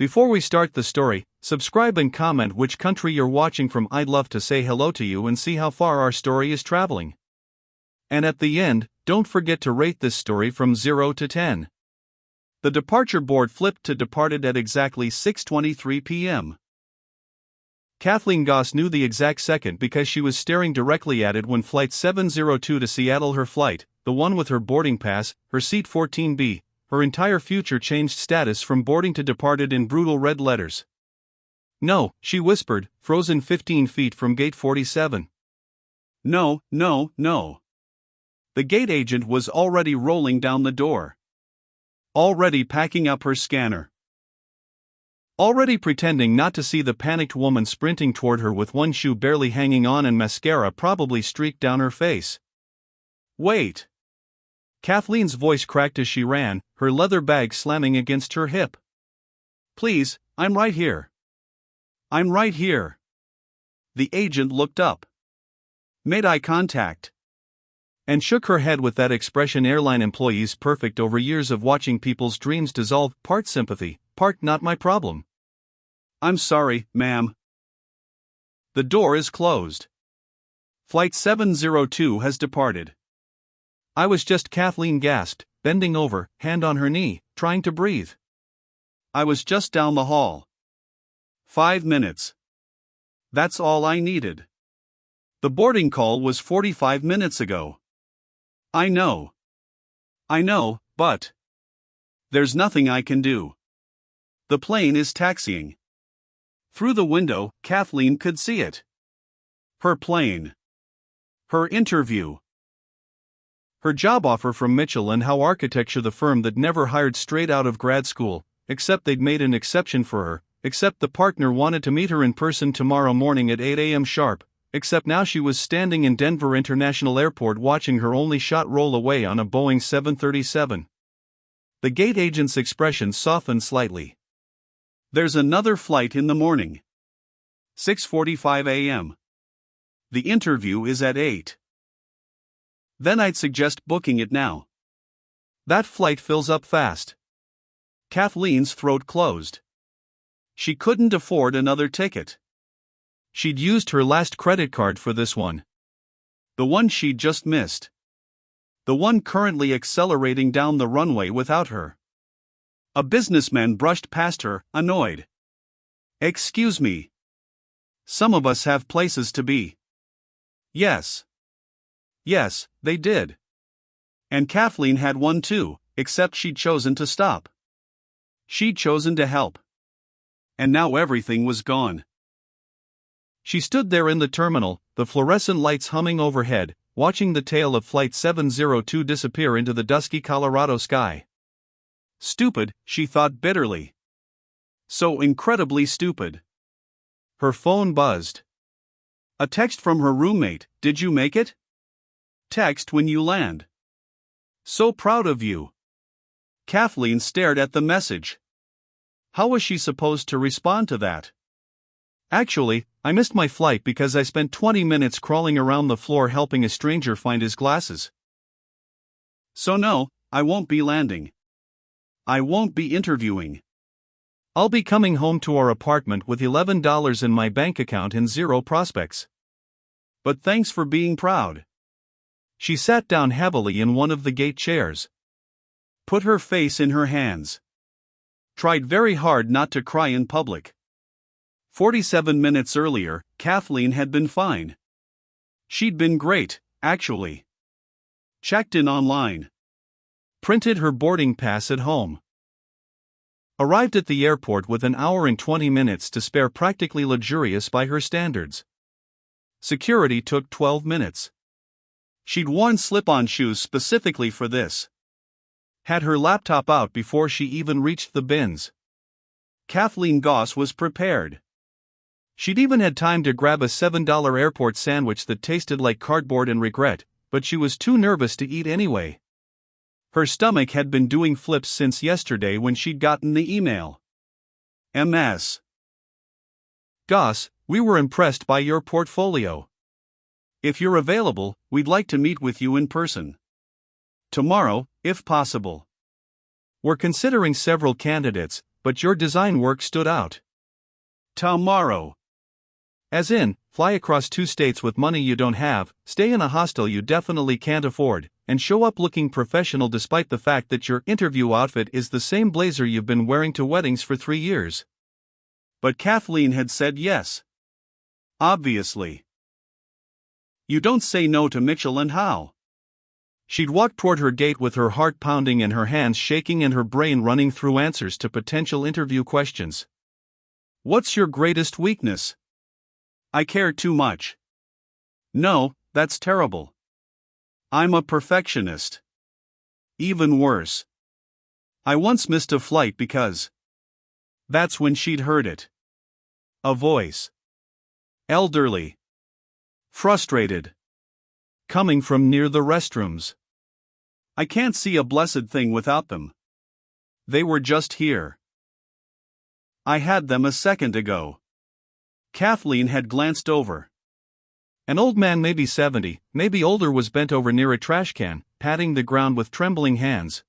Before we start the story, subscribe and comment which country you're watching from. I'd love to say hello to you and see how far our story is traveling. And at the end, don't forget to rate this story from 0 to 10. The departure board flipped to departed at exactly 6:23 p.m. Kathleen Goss knew the exact second because she was staring directly at it when Flight 702 to Seattle, her flight, the one with her boarding pass, her seat 14B, her entire future changed status from boarding to departed in brutal red letters. No, she whispered, frozen 15 feet from gate 47. No, no, no. The gate agent was already rolling down the door. Already packing up her scanner. Already pretending not to see the panicked woman sprinting toward her with one shoe barely hanging on and mascara probably streaked down her face. Wait. Kathleen's voice cracked as she ran, her leather bag slamming against her hip. Please, I'm right here. I'm right here. The agent looked up. Made eye contact. And shook her head with that expression airline employees perfect over years of watching people's dreams dissolve, part sympathy, part not my problem. I'm sorry, ma'am. The door is closed. Flight 702 has departed. I was just, Kathleen gasped, bending over, hand on her knee, trying to breathe. I was just down the hall. 5 minutes. That's all I needed. The boarding call was 45 minutes ago. I know, but there's nothing I can do. The plane is taxiing. Through the window, Kathleen could see it. Her plane. Her interview. Her job offer from Mitchell & Howe Architecture, the firm that never hired straight out of grad school, except they'd made an exception for her, except the partner wanted to meet her in person tomorrow morning at 8 a.m. sharp, except now she was standing in Denver International Airport watching her only shot roll away on a Boeing 737. The gate agent's expression softened slightly. There's another flight in the morning. 6:45 a.m. The interview is at 8. Then I'd suggest booking it now. That flight fills up fast. Kathleen's throat closed. She couldn't afford another ticket. She'd used her last credit card for this one. The one she'd just missed. The one currently accelerating down the runway without her. A businessman brushed past her, annoyed. Excuse me. Some of us have places to be. Yes. Yes, they did. And Kathleen had one too, except she'd chosen to stop. She'd chosen to help. And now everything was gone. She stood there in the terminal, the fluorescent lights humming overhead, watching the tail of Flight 702 disappear into the dusky Colorado sky. Stupid, she thought bitterly. So incredibly stupid. Her phone buzzed. A text from her roommate, "Did you make it? Text when you land. So proud of you." Kathleen stared at the message. How was she supposed to respond to that? Actually, I missed my flight because I spent 20 minutes crawling around the floor helping a stranger find his glasses. So no, I won't be landing. I won't be interviewing. I'll be coming home to our apartment with $11 in my bank account and 0 prospects. But thanks for being proud. She sat down heavily in one of the gate chairs. Put her face in her hands. Tried very hard not to cry in public. 47 minutes earlier, Kathleen had been fine. She'd been great, actually. Checked in online. Printed her boarding pass at home. Arrived at the airport with an hour and 20 minutes to spare, practically luxurious by her standards. Security took 12 minutes. She'd worn slip-on shoes specifically for this. Had her laptop out before she even reached the bins. Kathleen Goss was prepared. She'd even had time to grab a $7 airport sandwich that tasted like cardboard and regret, but she was too nervous to eat anyway. Her stomach had been doing flips since yesterday when she'd gotten the email. MS. Goss, we were impressed by your portfolio. If you're available, we'd like to meet with you in person. Tomorrow, if possible. We're considering several candidates, but your design work stood out. Tomorrow. As in, fly across 2 states with money you don't have, stay in a hostel you definitely can't afford, and show up looking professional despite the fact that your interview outfit is the same blazer you've been wearing to weddings for 3 years. But Kathleen had said yes. Obviously. You don't say no to Mitchell and Howe. She'd walked toward her gate with her heart pounding and her hands shaking and her brain running through answers to potential interview questions. What's your greatest weakness? I care too much. No, that's terrible. I'm a perfectionist. Even worse. I once missed a flight because. That's when she'd heard it. A voice. Elderly. Frustrated. Coming from near the restrooms. I can't see a blessed thing without them. They were just here. I had them a second ago. Kathleen had glanced over. An old man, maybe 70, maybe older, was bent over near a trash can, patting the ground with trembling hands.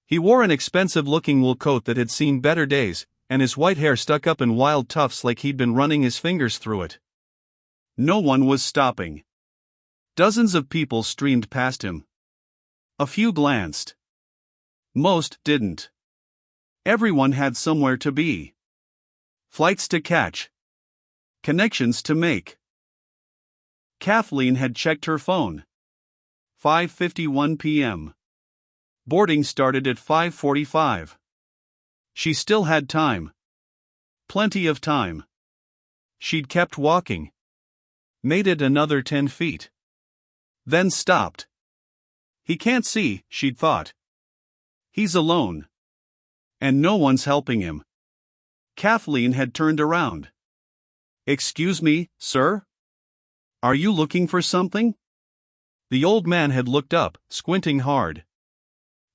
He wore an expensive-looking wool coat that had seen better days, and his white hair stuck up in wild tufts like he'd been running his fingers through it. No one was stopping. Dozens of people streamed past him. A few glanced. Most didn't. Everyone had somewhere to be. Flights to catch. Connections to make. Kathleen had checked her phone. 5:51 p.m. Boarding started at 5:45. She still had time. Plenty of time. She'd kept walking. Made it another 10 feet. Then stopped. He can't see, she'd thought. He's alone. And no one's helping him. Kathleen had turned around. Excuse me, sir? Are you looking for something? The old man had looked up, squinting hard.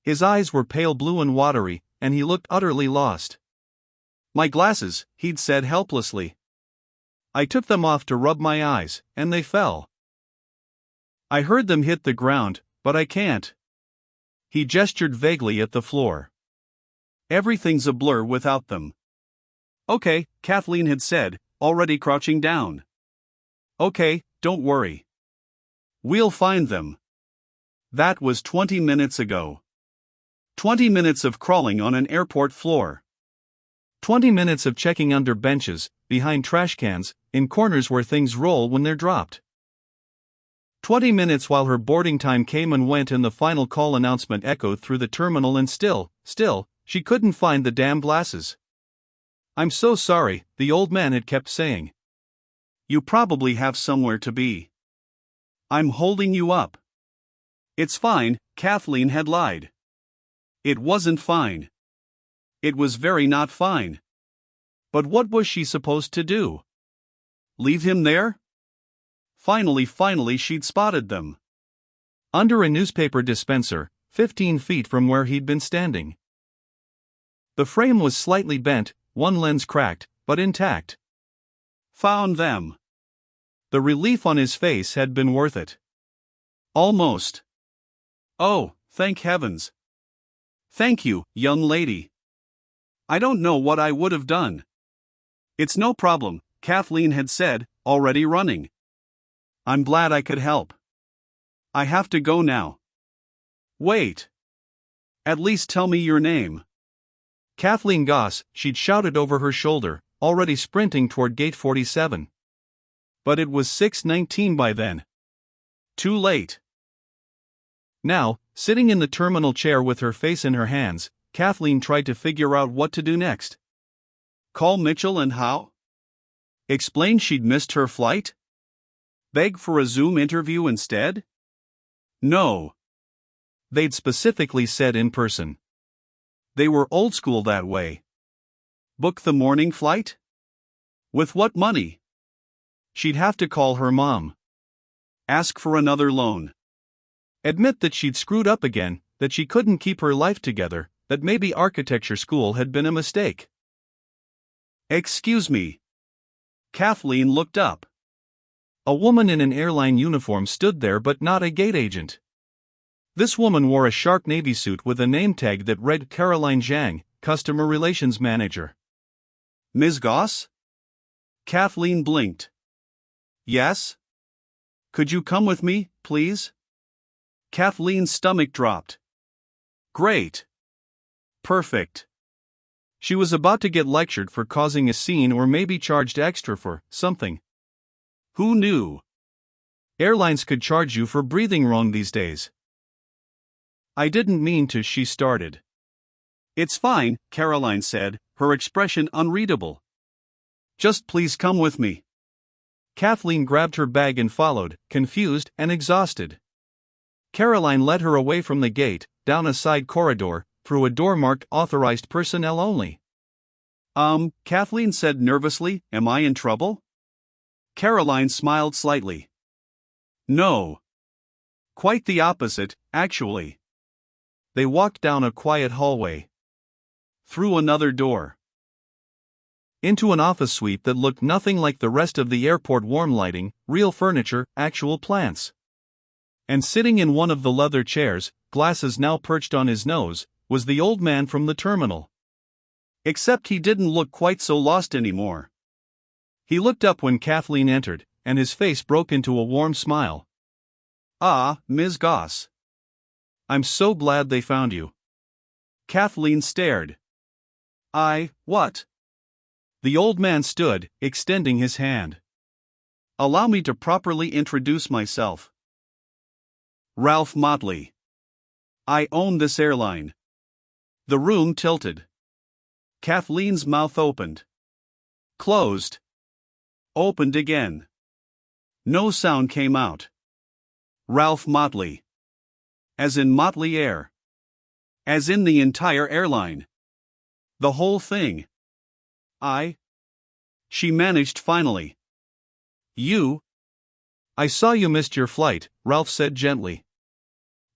His eyes were pale blue and watery, and he looked utterly lost. My glasses, he'd said helplessly. I took them off to rub my eyes, and they fell. I heard them hit the ground, but I can't. He gestured vaguely at the floor. Everything's a blur without them. Okay, Kathleen had said, already crouching down. Okay, don't worry. We'll find them. That was 20 minutes ago. 20 minutes of crawling on an airport floor. 20 minutes of checking under benches, behind trash cans, in corners where things roll when they're dropped. 20 minutes while her boarding time came and went and the final call announcement echoed through the terminal, and still, she couldn't find the damn glasses. I'm so sorry, the old man had kept saying. You probably have somewhere to be. I'm holding you up. It's fine, Kathleen had lied. It wasn't fine. It was very not fine. But what was she supposed to do? Leave him there? Finally she'd spotted them. Under a newspaper dispenser, 15 feet from where he'd been standing. The frame was slightly bent, one lens cracked, but intact. Found them. The relief on his face had been worth it. Almost. Oh, thank heavens. Thank you, young lady. I don't know what I would have done. It's no problem, Kathleen had said, already running. I'm glad I could help. I have to go now. Wait. At least tell me your name. Kathleen Goss, she'd shouted over her shoulder, already sprinting toward gate 47. But it was 6:19 by then. Too late. Now, sitting in the terminal chair with her face in her hands, Kathleen tried to figure out what to do next. Call Mitchell and Howe? Explain she'd missed her flight? Beg for a Zoom interview instead? No. They'd specifically said in person. They were old school that way. Book the morning flight? With what money? She'd have to call her mom. Ask for another loan. Admit that she'd screwed up again, that she couldn't keep her life together, that maybe architecture school had been a mistake. Excuse me. Kathleen looked up. A woman in an airline uniform stood there, but not a gate agent. This woman wore a sharp navy suit with a name tag that read Caroline Zhang, customer relations manager. Ms. Goss? Kathleen blinked. Yes? Could you come with me, please? Kathleen's stomach dropped. Great. Perfect. She was about to get lectured for causing a scene or maybe charged extra for something. Who knew? Airlines could charge you for breathing wrong these days. I didn't mean to, she started. It's fine, Caroline said, her expression unreadable. Just please come with me. Kathleen grabbed her bag and followed, confused and exhausted. Caroline led her away from the gate, down a side corridor, through a door marked authorized personnel only. Kathleen said nervously, am I in trouble? Caroline smiled slightly. No. Quite the opposite, actually. They walked down a quiet hallway. Through another door. Into an office suite that looked nothing like the rest of the airport. Warm lighting, real furniture, actual plants. And sitting in one of the leather chairs, glasses now perched on his nose, was the old man from the terminal. Except he didn't look quite so lost anymore. He looked up when Kathleen entered, and his face broke into a warm smile. Ah, Ms. Goss. I'm so glad they found you. Kathleen stared. What? The old man stood, extending his hand. Allow me to properly introduce myself. Ralph Motley. I own this airline. The room tilted. Kathleen's mouth opened. Closed. Opened again. No sound came out. Ralph Motley. As in Motley Air. As in the entire airline. The whole thing. She managed finally. You? I saw you missed your flight, Ralph said gently.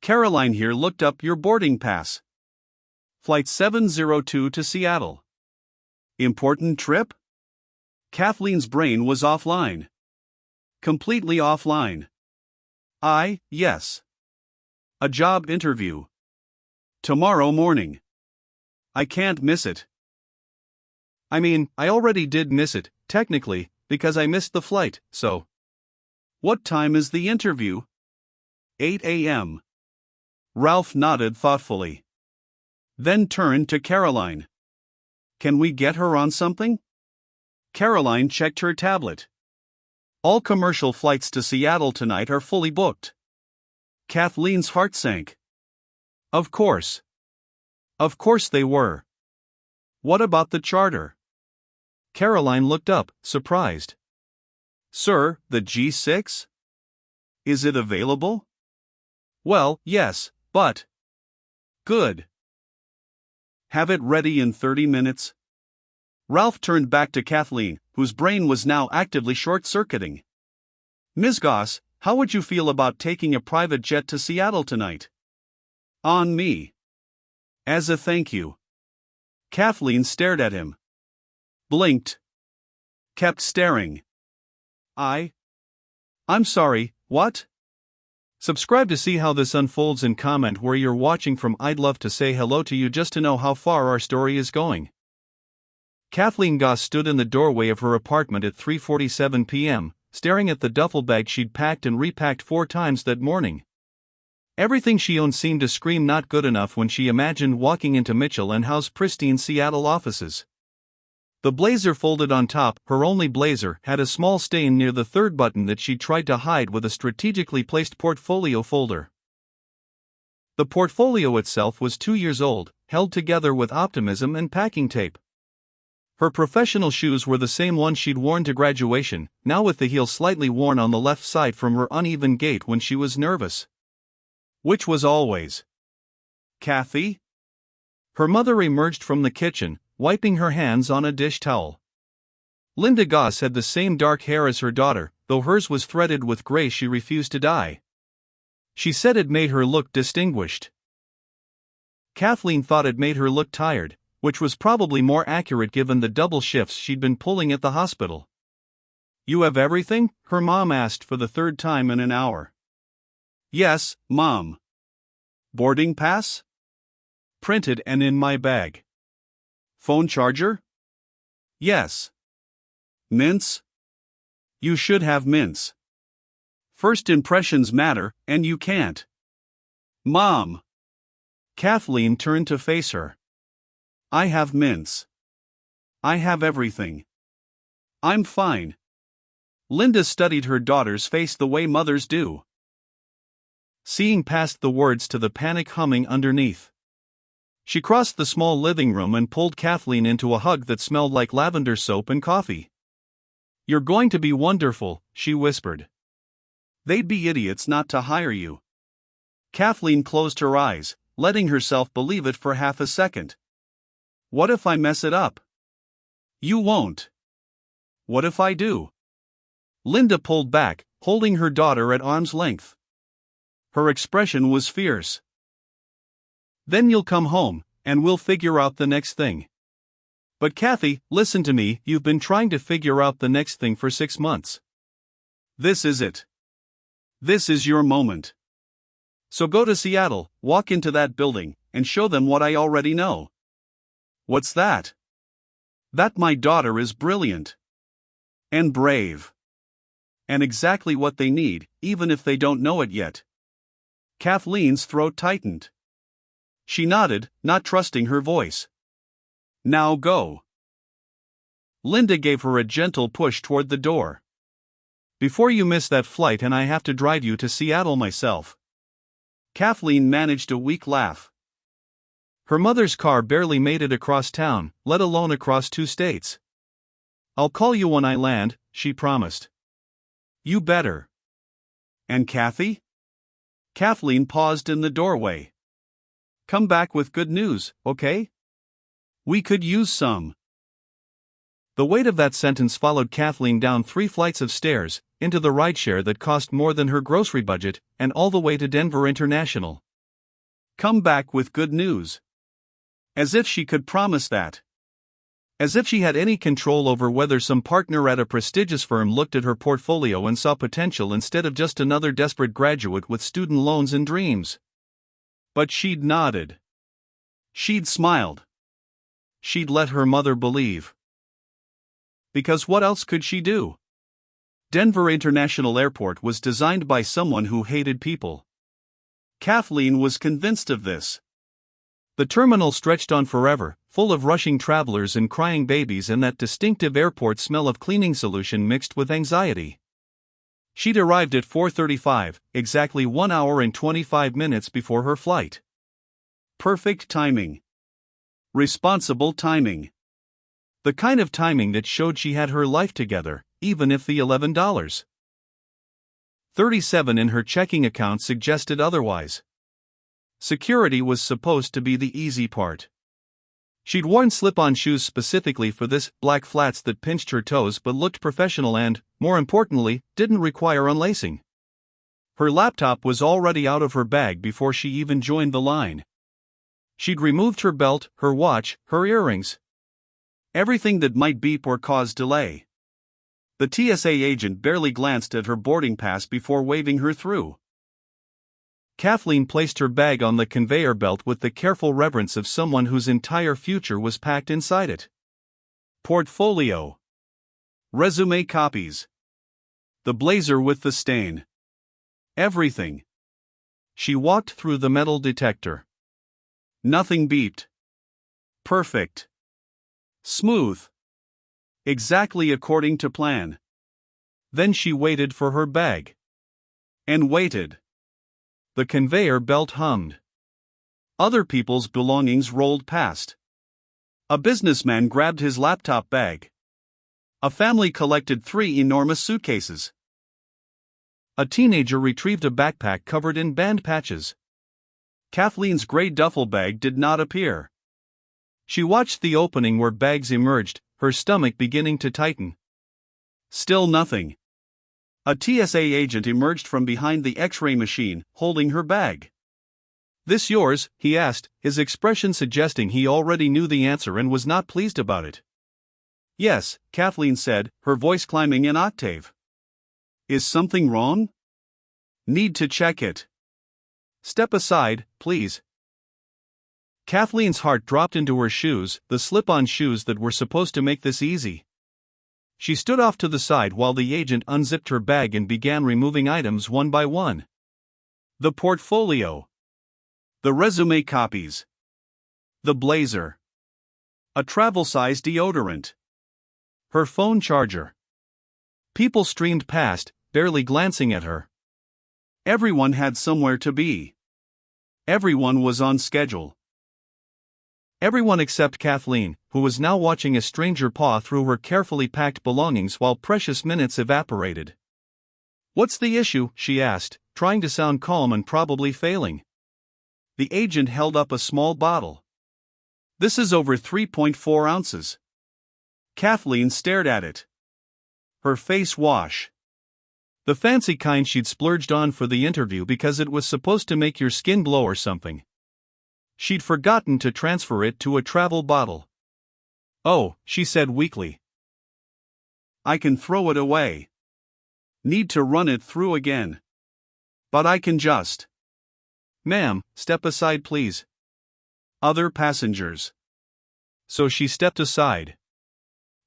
Caroline here looked up your boarding pass. Flight 702 to Seattle. Important trip? Kathleen's brain was offline. Completely offline. Yes. A job interview. Tomorrow morning. I can't miss it. I mean, I already did miss it, technically, because I missed the flight, so. What time is the interview? 8 a.m. Ralph nodded thoughtfully. Then turned to Caroline. Can we get her on something? Caroline checked her tablet. All commercial flights to Seattle tonight are fully booked. Kathleen's heart sank. Of course. Of course they were. What about the charter? Caroline looked up, surprised. Sir, the G6? Is it available? Well, yes, but. Good. Have it ready in 30 minutes? Ralph turned back to Kathleen, whose brain was now actively short-circuiting. Ms. Goss, how would you feel about taking a private jet to Seattle tonight? On me. As a thank you. Kathleen stared at him. Blinked. Kept staring. I'm sorry, what? Subscribe to see how this unfolds and comment where you're watching from. I'd love to say hello to you just to know how far our story is going. Kathleen Goss stood in the doorway of her apartment at 3:47 p.m., staring at the duffel bag she'd packed and repacked 4 times that morning. Everything she owned seemed to scream not good enough when she imagined walking into Mitchell & Howe's pristine Seattle offices. The blazer folded on top, her only blazer, had a small stain near the third button that she tried to hide with a strategically placed portfolio folder. The portfolio itself was 2 years old, held together with optimism and packing tape. Her professional shoes were the same ones she'd worn to graduation, now with the heel slightly worn on the left side from her uneven gait when she was nervous. Which was always. Kathy? Her mother emerged from the kitchen, wiping her hands on a dish towel. Linda Goss had the same dark hair as her daughter, though hers was threaded with gray she refused to dye. She said it made her look distinguished. Kathleen thought it made her look tired, which was probably more accurate given the double shifts she'd been pulling at the hospital. You have everything? Her mom asked for the 3rd time in an hour. Yes, Mom. Boarding pass? Printed and in my bag. Phone charger? Yes. Mints? You should have mints. First impressions matter, and you can't. Mom. Kathleen turned to face her. I have mints. I have everything. I'm fine. Linda studied her daughter's face the way mothers do, seeing past the words to the panic humming underneath. She crossed the small living room and pulled Kathleen into a hug that smelled like lavender soap and coffee. "You're going to be wonderful," she whispered. They'd be idiots not to hire you. Kathleen closed her eyes, letting herself believe it for half a second. What if I mess it up? You won't. What if I do? Linda pulled back, holding her daughter at arm's length. Her expression was fierce. "Then you'll come home, and we'll figure out the next thing." "But Kathy, listen to me, you've been trying to figure out the next thing for 6 months. This is it. This is your moment. So go to Seattle, walk into that building, and show them what I already know." "What's that?" "That my daughter is brilliant. And brave. And exactly what they need, even if they don't know it yet." Kathleen's throat tightened. She nodded, not trusting her voice. "Now go." Linda gave her a gentle push toward the door. "Before you miss that flight and I have to drive you to Seattle myself." Kathleen managed a weak laugh. Her mother's car barely made it across town, let alone across 2 states. "I'll call you when I land," she promised. "You better." "And Kathy?" Kathleen paused in the doorway. "Come back with good news, okay? We could use some." The weight of that sentence followed Kathleen down 3 flights of stairs, into the rideshare that cost more than her grocery budget, and all the way to Denver International. Come back with good news. As if she could promise that. As if she had any control over whether some partner at a prestigious firm looked at her portfolio and saw potential instead of just another desperate graduate with student loans and dreams. But she'd nodded. She'd smiled. She'd let her mother believe. Because what else could she do? Denver International Airport was designed by someone who hated people. Kathleen was convinced of this. The terminal stretched on forever, full of rushing travelers and crying babies and that distinctive airport smell of cleaning solution mixed with anxiety. She'd arrived at 4:35, exactly 1 hour and 25 minutes before her flight. Perfect timing. Responsible timing. The kind of timing that showed she had her life together, even if the $11.37 in her checking account suggested otherwise. Security was supposed to be the easy part. She'd worn slip-on shoes specifically for this, black flats that pinched her toes but looked professional and, more importantly, didn't require unlacing. Her laptop was already out of her bag before she even joined the line. She'd removed her belt, her watch, her earrings. Everything that might beep or cause delay. The TSA agent barely glanced at her boarding pass before waving her through. Kathleen placed her bag on the conveyor belt with the careful reverence of someone whose entire future was packed inside it. Portfolio. Resume copies. The blazer with the stain. Everything. She walked through the metal detector. Nothing beeped. Perfect. Smooth. Exactly according to plan. Then she waited for her bag. And waited. The conveyor belt hummed. Other people's belongings rolled past. A businessman grabbed his laptop bag. A family collected 3 enormous suitcases. A teenager retrieved a backpack covered in band patches. Kathleen's gray duffel bag did not appear. She watched the opening where bags emerged, her stomach beginning to tighten. Still nothing. A TSA agent emerged from behind the X-ray machine, holding her bag. "This yours?" he asked, his expression suggesting he already knew the answer and was not pleased about it. "Yes," Kathleen said, her voice climbing an octave. "Is something wrong? Need to check it." "Step aside, please." Kathleen's heart dropped into her shoes, the slip-on shoes that were supposed to make this easy. She stood off to the side while the agent unzipped her bag and began removing items one by one. The portfolio. The resume copies. The blazer. A travel-size deodorant. Her phone charger. People streamed past, barely glancing at her. Everyone had somewhere to be. Everyone was on schedule. Everyone except Kathleen, who was now watching a stranger paw through her carefully packed belongings while precious minutes evaporated. "What's the issue?" she asked, trying to sound calm and probably failing. The agent held up a small bottle. "This is over 3.4 ounces. Kathleen stared at it. Her face wash. The fancy kind she'd splurged on for the interview because it was supposed to make your skin glow or something. She'd forgotten to transfer it to a travel bottle. "Oh," she said weakly. "I can throw it away. Need to run it through again. But I can just." "Ma'am, step aside please." Other passengers. So she stepped aside.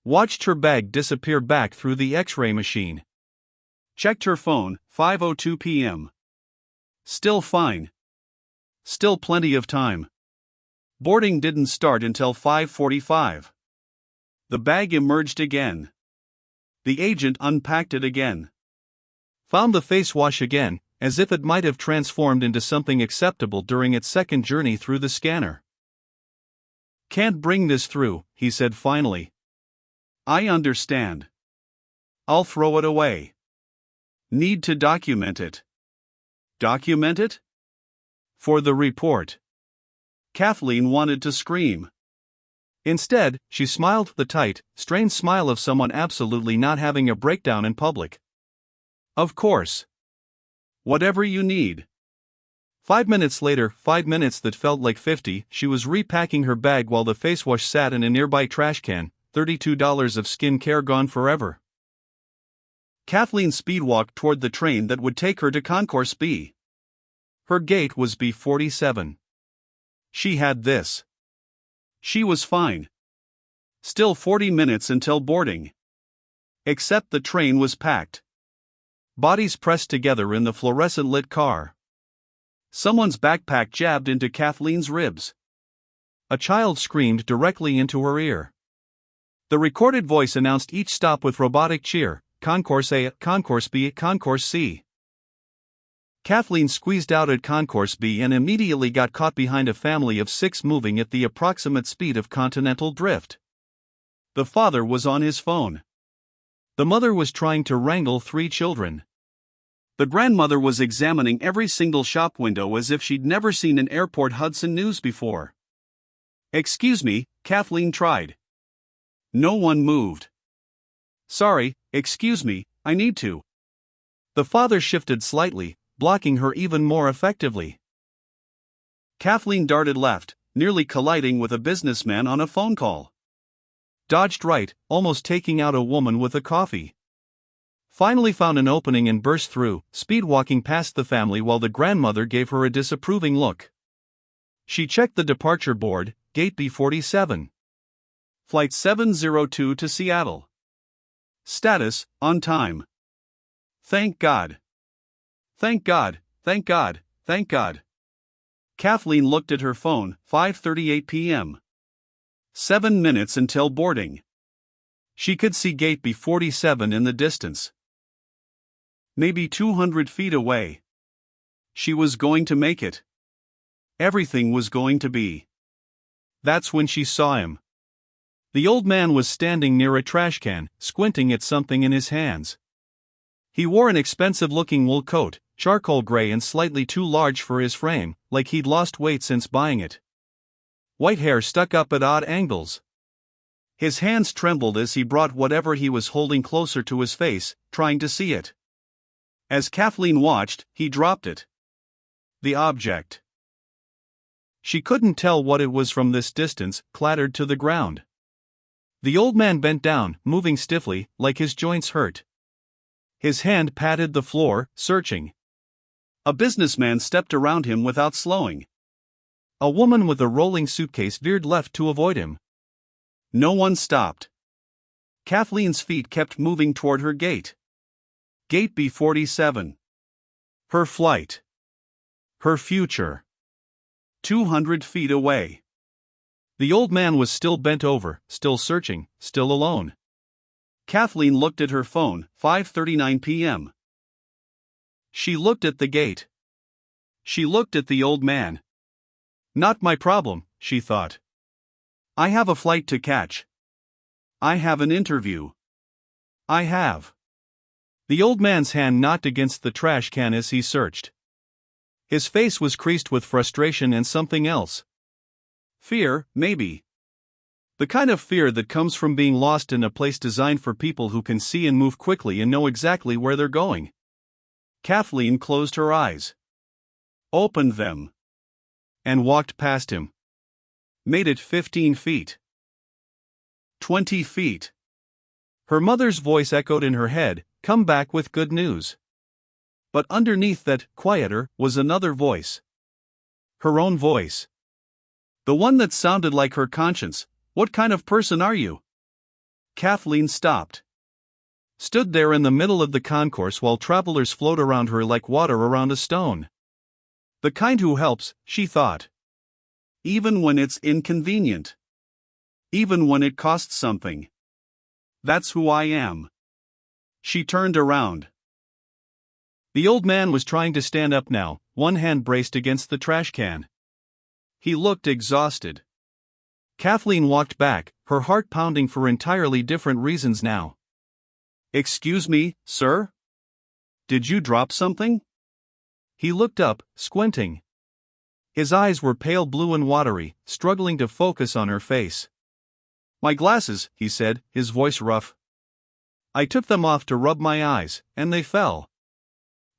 Watched her bag disappear back through the X-ray machine. Checked her phone, 5:02 p.m. Still fine. Still plenty of time. Boarding didn't start until 5:45. The bag emerged again. The agent unpacked it again. Found the face wash again, as if it might have transformed into something acceptable during its second journey through the scanner. "Can't bring this through," he said finally. "I understand. I'll throw it away. Need to document it." "Document it?" "For the report." Kathleen wanted to scream. Instead, she smiled the tight, strained smile of someone absolutely not having a breakdown in public. "Of course. Whatever you need." 5 minutes later, 5 minutes that felt like 50, she was repacking her bag while the face wash sat in a nearby trash can, $32 of skin care gone forever. Kathleen speedwalked toward the train that would take her to Concourse B. Her gate was B47. She had this. She was fine. Still 40 minutes until boarding. Except the train was packed. Bodies pressed together in the fluorescent-lit car. Someone's backpack jabbed into Kathleen's ribs. A child screamed directly into her ear. The recorded voice announced each stop with robotic cheer: Concourse A, Concourse B, Concourse C. Kathleen squeezed out at Concourse B and immediately got caught behind a family of 6 moving at the approximate speed of continental drift. The father was on his phone. The mother was trying to wrangle 3 children. The grandmother was examining every single shop window as if she'd never seen an airport Hudson News before. "Excuse me," Kathleen tried. No one moved. "Sorry, excuse me, I need to." The father shifted slightly, blocking her even more effectively. Kathleen darted left, nearly colliding with a businessman on a phone call. Dodged right, almost taking out a woman with a coffee. Finally found an opening and burst through, speedwalking past the family while the grandmother gave her a disapproving look. She checked the departure board, gate B47. Flight 702 to Seattle. Status, on time. Thank God. Thank God, thank God, thank God. Kathleen looked at her phone, 5:38 p.m. 7 minutes until boarding. She could see gate B47 in the distance. Maybe 200 feet away. She was going to make it. Everything was going to be. That's when she saw him. The old man was standing near a trash can, squinting at something in his hands. He wore an expensive-looking wool coat, charcoal gray and slightly too large for his frame, like he'd lost weight since buying it. White hair stuck up at odd angles. His hands trembled as he brought whatever he was holding closer to his face, trying to see it. As Kathleen watched, he dropped it. The object. She couldn't tell what it was from this distance, clattered to the ground. The old man bent down, moving stiffly, like his joints hurt. His hand patted the floor, searching. A businessman stepped around him without slowing. A woman with a rolling suitcase veered left to avoid him. No one stopped. Kathleen's feet kept moving toward her gate. Gate B47. Her flight. Her future. 200 feet away. The old man was still bent over, still searching, still alone. Kathleen looked at her phone, 5:39 p.m. She looked at the gate. She looked at the old man. Not my problem, she thought. I have a flight to catch. I have an interview. I have. The old man's hand knocked against the trash can as he searched. His face was creased with frustration and something else. Fear, maybe. The kind of fear that comes from being lost in a place designed for people who can see and move quickly and know exactly where they're going. Kathleen closed her eyes. Opened them. And walked past him. Made it 15 feet. 20 feet. Her mother's voice echoed in her head, "Come back with good news." But underneath that, quieter, was another voice. Her own voice. The one that sounded like her conscience. What kind of person are you? Kathleen stopped. Stood there in the middle of the concourse while travelers flowed around her like water around a stone. The kind who helps, she thought. Even when it's inconvenient. Even when it costs something. That's who I am. She turned around. The old man was trying to stand up now, one hand braced against the trash can. He looked exhausted. Kathleen walked back, her heart pounding for entirely different reasons now. Excuse me, sir? Did you drop something? He looked up, squinting. His eyes were pale blue and watery, struggling to focus on her face. My glasses, he said, his voice rough. I took them off to rub my eyes, and they fell.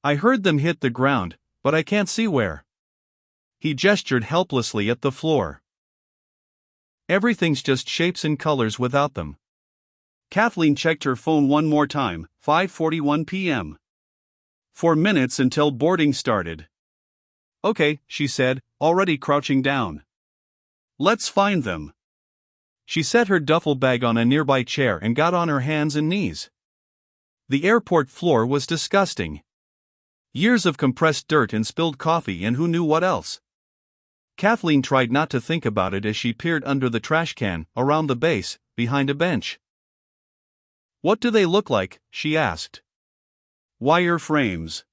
I heard them hit the ground, but I can't see where. He gestured helplessly at the floor. Everything's just shapes and colors without them. Kathleen checked her phone one more time, 5:41 p.m. 4 minutes until boarding started. Okay, she said, already crouching down. Let's find them. She set her duffel bag on a nearby chair and got on her hands and knees. The airport floor was disgusting. Years of compressed dirt and spilled coffee and who knew what else. Kathleen tried not to think about it as she peered under the trash can, around the base, behind a bench. What do they look like? She asked. Wire frames.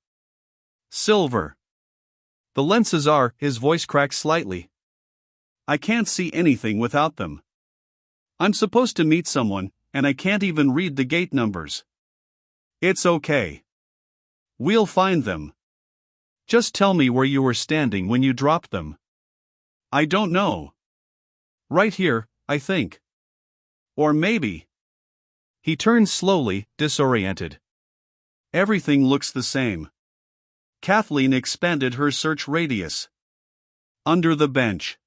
Silver. The lenses are, his voice cracked slightly. I can't see anything without them. I'm supposed to meet someone, and I can't even read the gate numbers. It's okay. We'll find them. Just tell me where you were standing when you dropped them. I don't know. Right here, I think. Or maybe. He turned slowly, disoriented. Everything looks the same. Kathleen expanded her search radius. Under the bench.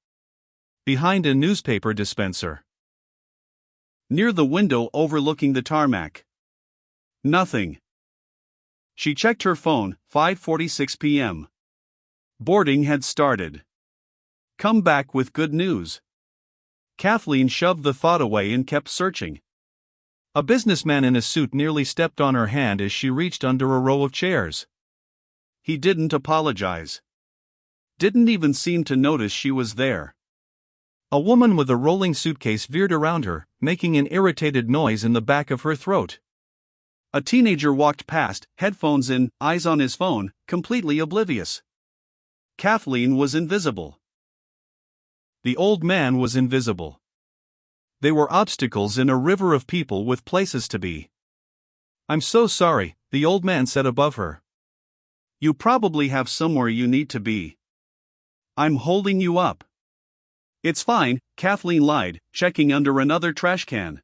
Behind a newspaper dispenser. Near the window overlooking the tarmac. Nothing. She checked her phone, 5:46 p.m. Boarding had started. Come back with good news. Kathleen shoved the thought away and kept searching. A businessman in a suit nearly stepped on her hand as she reached under a row of chairs. He didn't apologize. Didn't even seem to notice she was there. A woman with a rolling suitcase veered around her, making an irritated noise in the back of her throat. A teenager walked past, headphones in, eyes on his phone, completely oblivious. Kathleen was invisible. The old man was invisible. They were obstacles in a river of people with places to be. I'm so sorry, the old man said above her. You probably have somewhere you need to be. I'm holding you up. It's fine, Kathleen lied, checking under another trash can.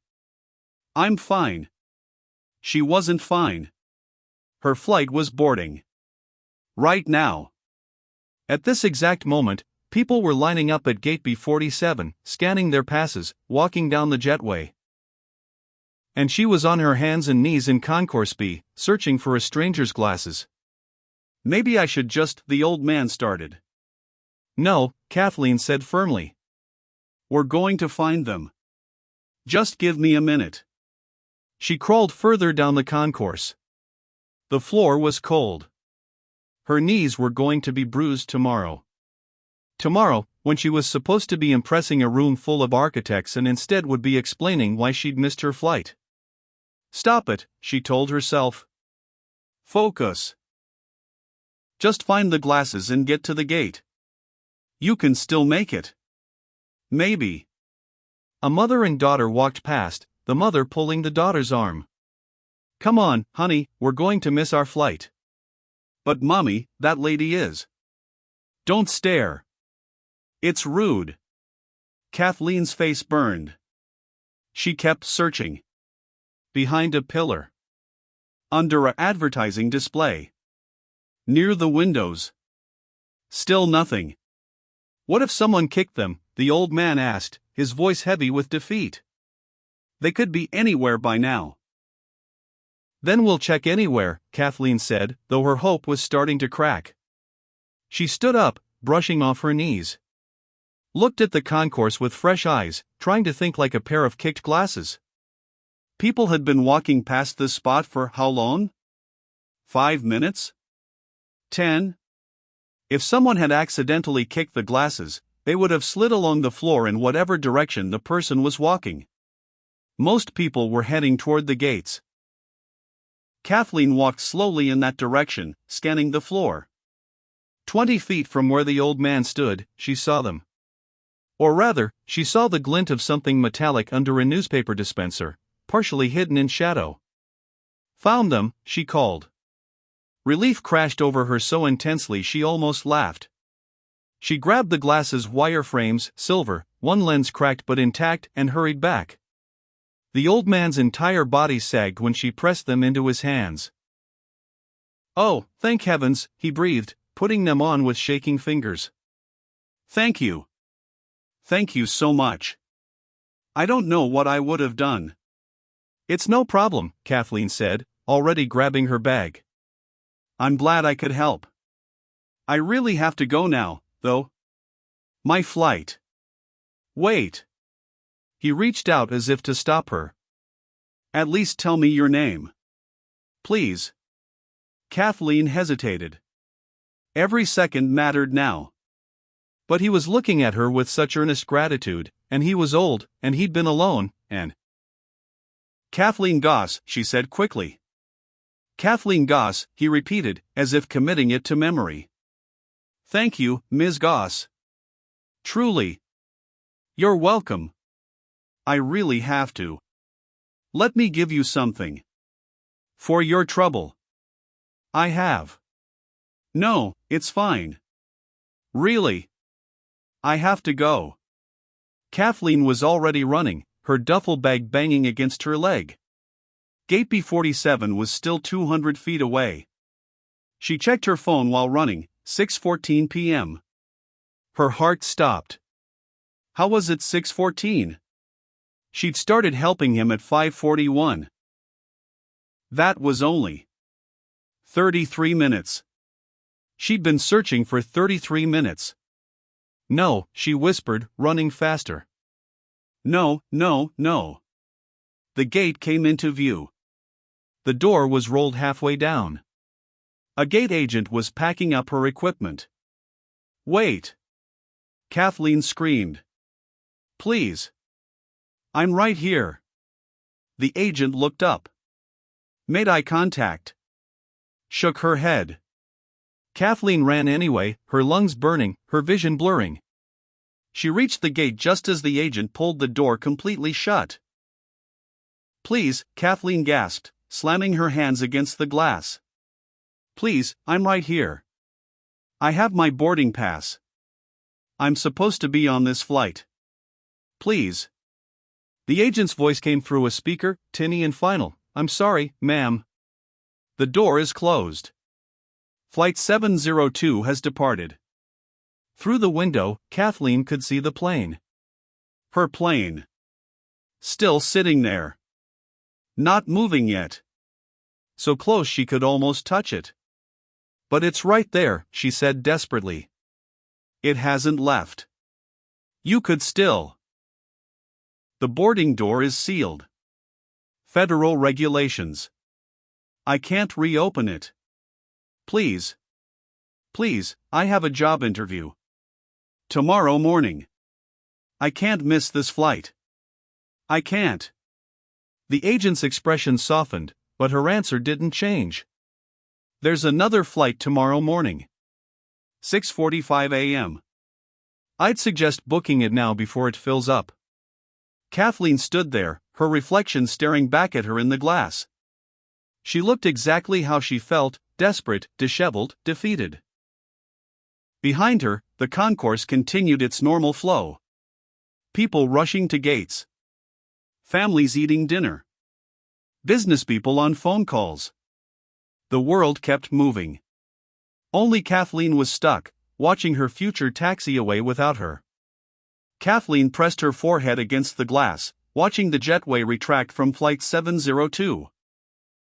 I'm fine. She wasn't fine. Her flight was boarding. Right now. At this exact moment, people were lining up at gate B47, scanning their passes, walking down the jetway. And she was on her hands and knees in Concourse B, searching for a stranger's glasses. Maybe I should just, the old man started. No, Kathleen said firmly. We're going to find them. Just give me a minute. She crawled further down the concourse. The floor was cold. Her knees were going to be bruised tomorrow. Tomorrow, when she was supposed to be impressing a room full of architects and instead would be explaining why she'd missed her flight. Stop it, she told herself. Focus. Just find the glasses and get to the gate. You can still make it. Maybe. A mother and daughter walked past, the mother pulling the daughter's arm. Come on, honey, we're going to miss our flight. But Mommy, that lady is. Don't stare. It's rude. Kathleen's face burned. She kept searching. Behind a pillar. Under an advertising display. Near the windows. Still nothing. What if someone kicked them? The old man asked, his voice heavy with defeat. They could be anywhere by now. Then we'll check anywhere, Kathleen said, though her hope was starting to crack. She stood up, brushing off her knees. Looked at the concourse with fresh eyes, trying to think like a pair of kicked glasses. People had been walking past this spot for how long? 5 minutes? 10? If someone had accidentally kicked the glasses, they would have slid along the floor in whatever direction the person was walking. Most people were heading toward the gates. Kathleen walked slowly in that direction, scanning the floor. 20 feet from where the old man stood, she saw them. Or rather, she saw the glint of something metallic under a newspaper dispenser, partially hidden in shadow. Found them, she called. Relief crashed over her so intensely she almost laughed. She grabbed the glasses' wire frames, silver, one lens cracked but intact, and hurried back. The old man's entire body sagged when she pressed them into his hands. Oh, thank heavens, he breathed, putting them on with shaking fingers. Thank you. Thank you so much. I don't know what I would have done. It's no problem, Kathleen said, already grabbing her bag. I'm glad I could help. I really have to go now, though. My flight. Wait. He reached out as if to stop her. At least tell me your name. Please. Kathleen hesitated. Every second mattered now. But he was looking at her with such earnest gratitude, and he was old, and he'd been alone, and... Kathleen Goss, she said quickly. Kathleen Goss, he repeated, as if committing it to memory. Thank you, Ms. Goss. Truly. You're welcome. I really have to. Let me give you something. For your trouble. I have. No, it's fine. Really. I have to go. Kathleen was already running, her duffel bag banging against her leg. Gate B47 was still 200 feet away. She checked her phone while running, 6:14 p.m. Her heart stopped. How was it 6:14? She'd started helping him at 5:41. That was only 33 minutes. She'd been searching for 33 minutes. No, she whispered, running faster. No, no, no. The gate came into view. The door was rolled halfway down. A gate agent was packing up her equipment. Wait! Kathleen screamed. Please! I'm right here. The agent looked up. Made eye contact. Shook her head. Kathleen ran anyway, her lungs burning, her vision blurring. She reached the gate just as the agent pulled the door completely shut. Please, Kathleen gasped, slamming her hands against the glass. Please, I'm right here. I have my boarding pass. I'm supposed to be on this flight. Please. The agent's voice came through a speaker, tinny and final. I'm sorry, ma'am. The door is closed. Flight 702 has departed. Through the window, Kathleen could see the plane. Her plane. Still sitting there. Not moving yet. So close she could almost touch it. But it's right there, she said desperately. It hasn't left. You could still. The boarding door is sealed. Federal regulations. I can't reopen it. Please. Please, I have a job interview. Tomorrow morning. I can't miss this flight. I can't. The agent's expression softened, but her answer didn't change. There's another flight tomorrow morning. 6:45 a.m. I'd suggest booking it now before it fills up. Kathleen stood there, her reflection staring back at her in the glass. She looked exactly how she felt, desperate, disheveled, defeated. Behind her, the concourse continued its normal flow. People rushing to gates. Families eating dinner. Businesspeople on phone calls. The world kept moving. Only Kathleen was stuck, watching her future taxi away without her. Kathleen pressed her forehead against the glass, watching the jetway retract from Flight 702.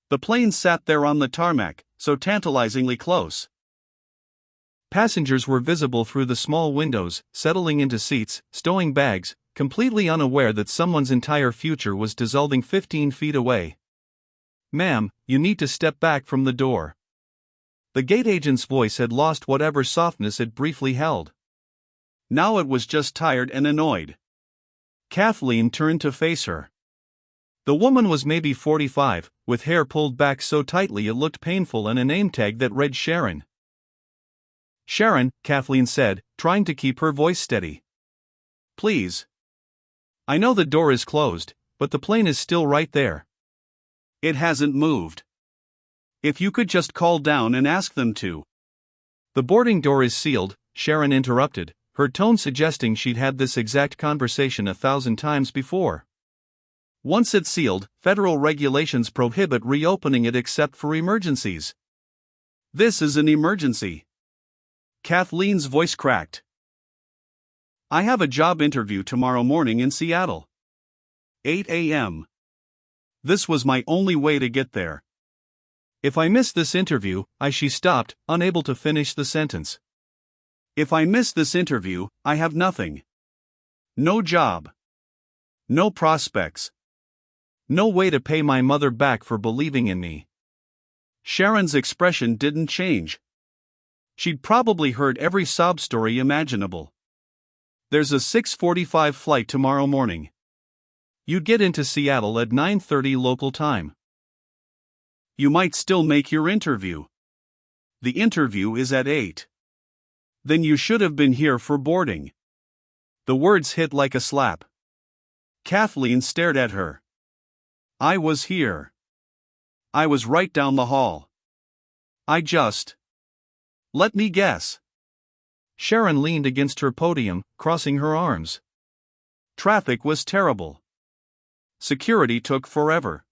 The plane sat there on the tarmac, so tantalizingly close. Passengers were visible through the small windows, settling into seats, stowing bags, completely unaware that someone's entire future was dissolving 15 feet away. "Ma'am, you need to step back from the door." The gate agent's voice had lost whatever softness it briefly held. Now it was just tired and annoyed. Kathleen turned to face her. The woman was maybe 45, with hair pulled back so tightly it looked painful and a name tag that read Sharon. "Sharon," Kathleen said, trying to keep her voice steady. "Please. I know the door is closed, but the plane is still right there. It hasn't moved. If you could just call down and ask them to." "The boarding door is sealed," Sharon interrupted, her tone suggesting she'd had this exact conversation 1,000 times before. "Once it's sealed, federal regulations prohibit reopening it except for emergencies." "This is an emergency." Kathleen's voice cracked. "I have a job interview tomorrow morning in Seattle. 8 a.m. This was my only way to get there. If I miss this interview," she stopped, unable to finish the sentence. "If I miss this interview, I have nothing. No job. No prospects. No way to pay my mother back for believing in me." Sharon's expression didn't change. She'd probably heard every sob story imaginable. "There's a 6:45 flight tomorrow morning. You'd get into Seattle at 9:30 local time. You might still make your interview. The interview is at 8. Then you should have been here for boarding." The words hit like a slap. Kathleen stared at her. "I was here. I was right down the hall. I just... Let me guess." Sharon leaned against her podium, crossing her arms. "Traffic was terrible. Security took forever.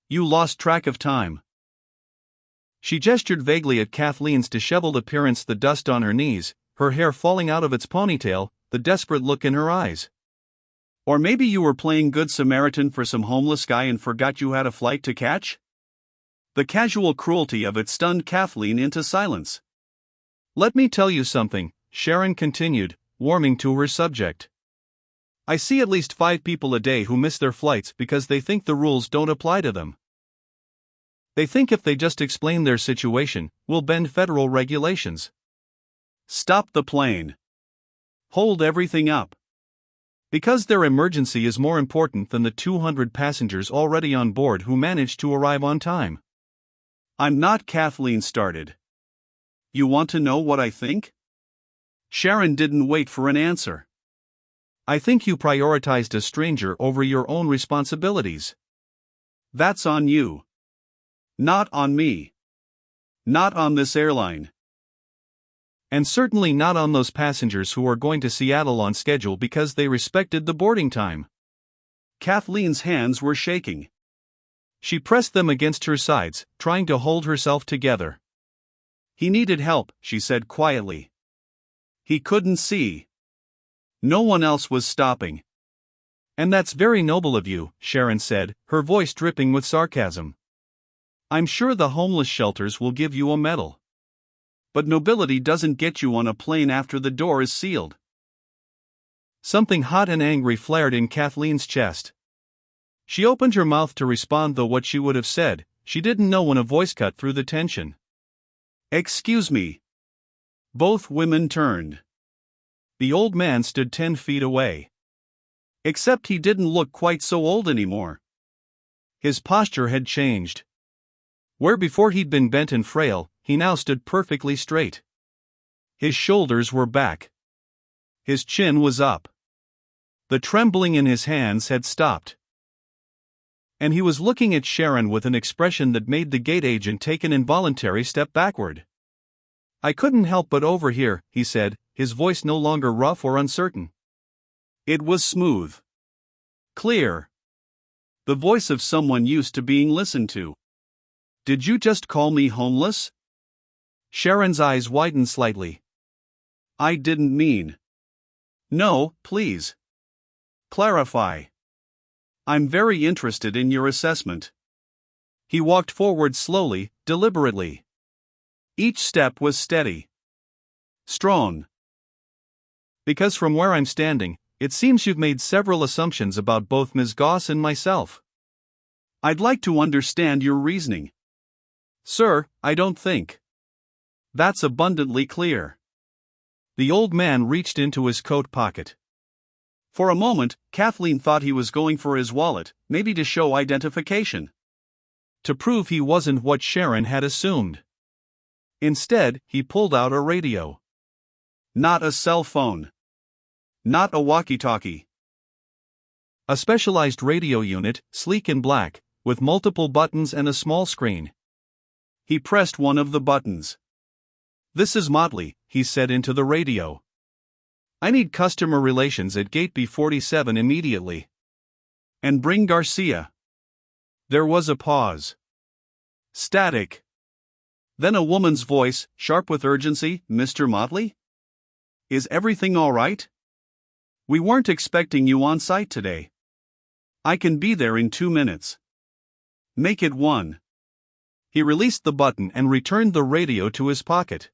You lost track of time." She gestured vaguely at Kathleen's disheveled appearance, the dust on her knees, her hair falling out of its ponytail, the desperate look in her eyes. "Or maybe you were playing Good Samaritan for some homeless guy and forgot you had a flight to catch?" The casual cruelty of it stunned Kathleen into silence. "Let me tell you something," Sharon continued, warming to her subject. "I see at least 5 people a day who miss their flights because they think the rules don't apply to them. They think if they just explain their situation, we'll bend federal regulations. Stop the plane. Hold everything up. Because their emergency is more important than the 200 passengers already on board who managed to arrive on time." "I'm not," Kathleen started. "You want to know what I think?" Sharon didn't wait for an answer. "I think you prioritized a stranger over your own responsibilities. That's on you. Not on me. Not on this airline. And certainly not on those passengers who are going to Seattle on schedule because they respected the boarding time." Kathleen's hands were shaking. She pressed them against her sides, trying to hold herself together. "He needed help," she said quietly. "He couldn't see. No one else was stopping." "And that's very noble of you," Sharon said, her voice dripping with sarcasm. "I'm sure the homeless shelters will give you a medal. But nobility doesn't get you on a plane after the door is sealed." Something hot and angry flared in Kathleen's chest. She opened her mouth to respond, though what she would have said, she didn't know when a voice cut through the tension. "Excuse me." Both women turned. The old man stood 10 feet away. Except he didn't look quite so old anymore. His posture had changed. Where before he'd been bent and frail, he now stood perfectly straight. His shoulders were back. His chin was up. The trembling in his hands had stopped. And he was looking at Sharon with an expression that made the gate agent take an involuntary step backward. "I couldn't help but overhear," he said, his voice no longer rough or uncertain. It was smooth. Clear. The voice of someone used to being listened to. "Did you just call me homeless?" Sharon's eyes widened slightly. "I didn't mean." "No, please. Clarify." "I'm very interested in your assessment." He walked forward slowly, deliberately. Each step was steady. Strong. "Because from where I'm standing, it seems you've made several assumptions about both Ms. Goss and myself." "I'd like to understand your reasoning." "Sir, I don't think." "That's abundantly clear." The old man reached into his coat pocket. For a moment, Kathleen thought he was going for his wallet, maybe to show identification. To prove he wasn't what Sharon had assumed. Instead, he pulled out a radio. Not a cell phone. Not a walkie-talkie. A specialized radio unit, sleek and black, with multiple buttons and a small screen. He pressed one of the buttons. "This is Motley," he said into the radio. "I need customer relations at gate B47 immediately. And bring Garcia." There was a pause. Static. Then a woman's voice, sharp with urgency. "Mr. Motley? Is everything all right? We weren't expecting you on site today. I can be there in 2 minutes. Make it 1. He released the button and returned the radio to his pocket.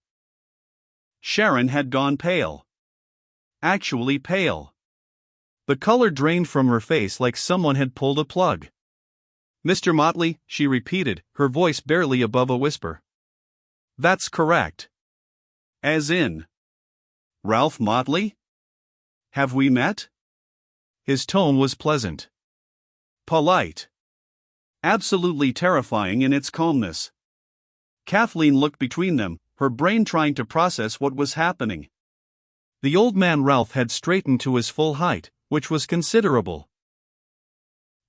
Sharon had gone pale. Actually pale. The color drained from her face like someone had pulled a plug. "Mr. Motley," she repeated, her voice barely above a whisper. "That's correct." "As in? Ralph Motley? Have we met?" His tone was pleasant. Polite. Absolutely terrifying in its calmness. Kathleen looked between them, her brain trying to process what was happening. The old man Ralph had straightened to his full height, which was considerable.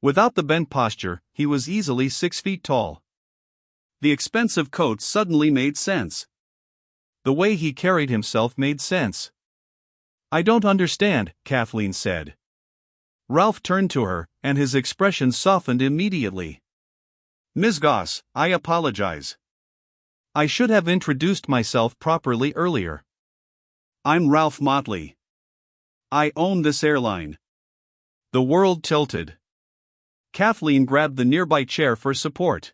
Without the bent posture, he was easily 6 feet tall. The expensive coat suddenly made sense. The way he carried himself made sense. "I don't understand," Kathleen said. Ralph turned to her, and his expression softened immediately. "Ms. Goss, I apologize. I should have introduced myself properly earlier. I'm Ralph Motley. I own this airline." The world tilted. Kathleen grabbed the nearby chair for support.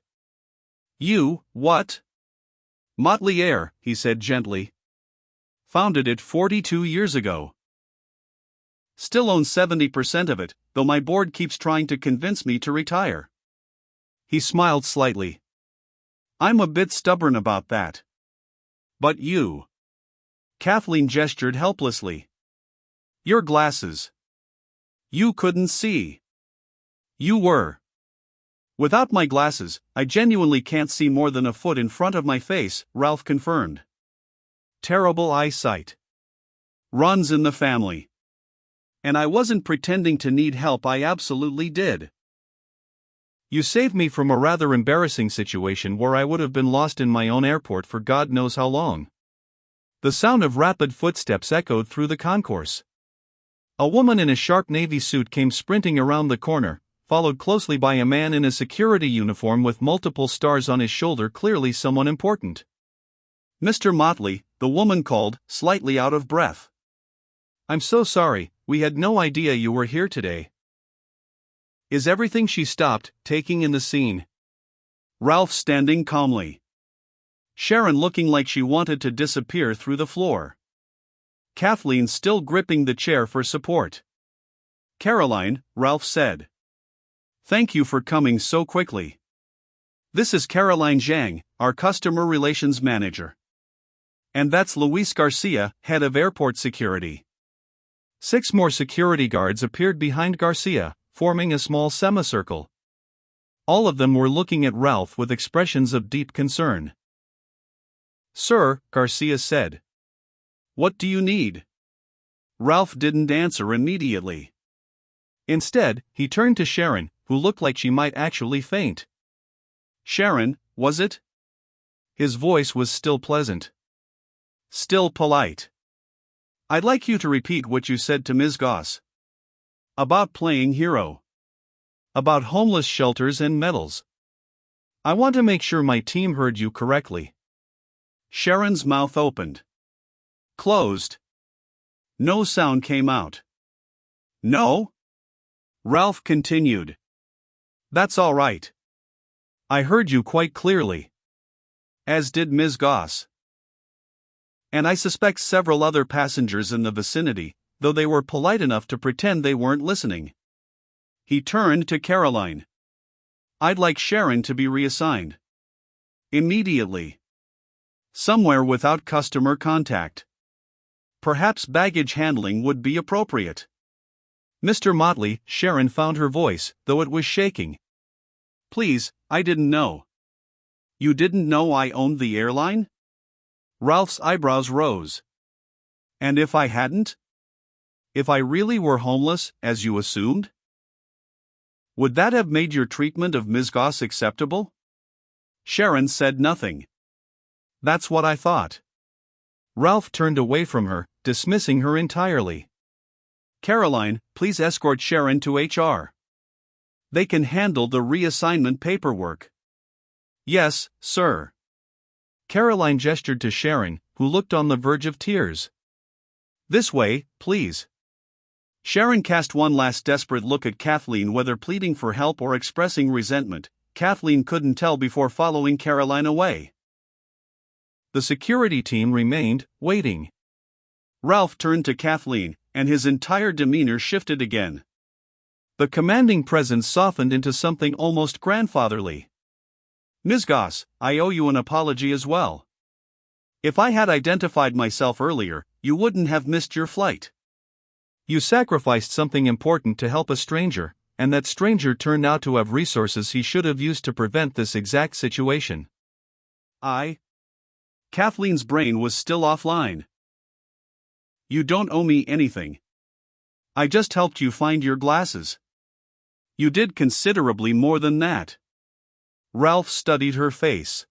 "You, what?" "Motley Air," he said gently. "Founded it 42 years ago. Still own 70% of it, though my board keeps trying to convince me to retire." He smiled slightly. "I'm a bit stubborn about that." "But you." Kathleen gestured helplessly. "Your glasses. You couldn't see. You were." "Without my glasses, I genuinely can't see more than a foot in front of my face," Ralph confirmed. "Terrible eyesight. Runs in the family. And I wasn't pretending to need help, I absolutely did." "You saved me from a rather embarrassing situation where I would have been lost in my own airport for God knows how long." The sound of rapid footsteps echoed through the concourse. A woman in a sharp navy suit came sprinting around the corner, followed closely by a man in a security uniform with multiple stars on his shoulder, clearly someone important. "Mr. Motley," the woman called, slightly out of breath. "I'm so sorry, we had no idea you were here today." "Is everything?" She stopped, taking in the scene. Ralph standing calmly. Sharon looking like she wanted to disappear through the floor. Kathleen still gripping the chair for support. Caroline, Ralph said. Thank you for coming so quickly. This is Caroline Zhang, our customer relations manager. And that's Luis Garcia, head of airport security. 6 more security guards appeared behind Garcia, forming a small semicircle. All of them were looking at Ralph with expressions of deep concern. Sir, Garcia said. What do you need? Ralph didn't answer immediately. Instead, he turned to Sharon, who looked like she might actually faint. Sharon, was it? His voice was still pleasant. Still polite. I'd like you to repeat what you said to Ms. Goss. About playing hero. About homeless shelters and medals. I want to make sure my team heard you correctly. Sharon's mouth opened. Closed. No sound came out. No? Ralph continued. That's all right. I heard you quite clearly. As did Ms. Goss. And I suspect several other passengers in the vicinity, though they were polite enough to pretend they weren't listening. He turned to Caroline. I'd like Sharon to be reassigned. Immediately. Somewhere without customer contact. Perhaps baggage handling would be appropriate. Mr. Motley, Sharon found her voice, though it was shaking. Please, I didn't know. You didn't know I owned the airline? Ralph's eyebrows rose. And if I hadn't? If I really were homeless, as you assumed? Would that have made your treatment of Ms. Goss acceptable? Sharon said nothing. That's what I thought. Ralph turned away from her, dismissing her entirely. Caroline, please escort Sharon to HR. They can handle the reassignment paperwork. Yes, sir. Caroline gestured to Sharon, who looked on the verge of tears. This way, please. Sharon cast one last desperate look at Kathleen, whether pleading for help or expressing resentment. Kathleen couldn't tell before following Caroline away. The security team remained, waiting. Ralph turned to Kathleen, and his entire demeanor shifted again. The commanding presence softened into something almost grandfatherly. Ms. Goss, I owe you an apology as well. If I had identified myself earlier, you wouldn't have missed your flight. You sacrificed something important to help a stranger, and that stranger turned out to have resources he should have used to prevent this exact situation. Kathleen's brain was still offline. You don't owe me anything. I just helped you find your glasses. You did considerably more than that. Ralph studied her face.